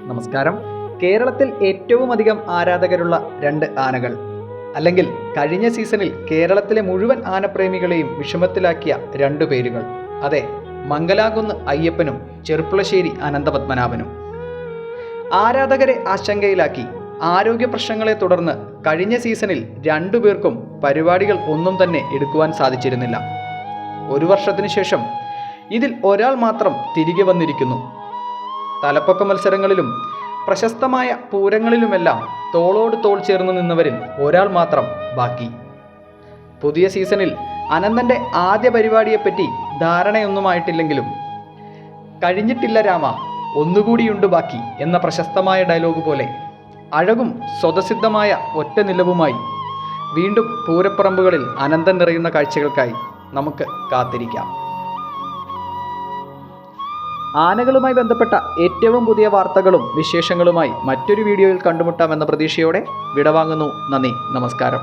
നമസ്കാരം. കേരളത്തിൽ ഏറ്റവും അധികം ആരാധകരുള്ള 2 ആനകൾ, അല്ലെങ്കിൽ കഴിഞ്ഞ സീസണിൽ കേരളത്തിലെ മുഴുവൻ ആനപ്രേമികളെയും വിഷമത്തിലാക്കിയ 2 പേരുകൾ. അതെ, മംഗലാകുന്ന് അയ്യപ്പനും ചെർപ്പുളശ്ശേരി അനന്തപത്മനാഭനും. ആരാധകരെ ആശങ്കയിലാക്കി ആരോഗ്യ പ്രശ്നങ്ങളെ തുടർന്ന് കഴിഞ്ഞ സീസണിൽ 2 പേർക്കും പരിപാടികൾ ഒന്നും തന്നെ എടുക്കുവാൻ സാധിച്ചിരുന്നില്ല. 1 വർഷത്തിനു ശേഷം ഇതിൽ ഒരാൾ മാത്രം തിരികെ വന്നിരിക്കുന്നു. തലപ്പൊക്ക മത്സരങ്ങളിലും പ്രശസ്തമായ പൂരങ്ങളിലുമെല്ലാം തോളോട് തോൾ ചേർന്ന് നിന്നവരിൽ ഒരാൾ മാത്രം ബാക്കി. പുതിയ സീസണിൽ അനന്തൻ്റെ ആദ്യ പരിപാടിയെപ്പറ്റി ധാരണയൊന്നുമായിട്ടില്ലെങ്കിലും കഴിഞ്ഞിട്ടില്ല രാമ, ഒന്നുകൂടിയുണ്ട് ബാക്കി എന്ന പ്രശസ്തമായ ഡയലോഗ് പോലെ അഴകും സ്വതസിദ്ധമായ ഒറ്റ നിലവുമായി വീണ്ടും പൂരപ്പറമ്പുകളിൽ അനന്തൻ നിറയുന്ന കാഴ്ചകൾക്കായി നമുക്ക് കാത്തിരിക്കാം. ആനകളുമായി ബന്ധപ്പെട്ട ഏറ്റവും പുതിയ വാർത്തകളും വിശേഷങ്ങളുമായി മറ്റൊരു വീഡിയോയിൽ കണ്ടുമുട്ടാമെന്ന പ്രതീക്ഷയോടെ വിടവാങ്ങുന്നു. നന്ദി, നമസ്കാരം.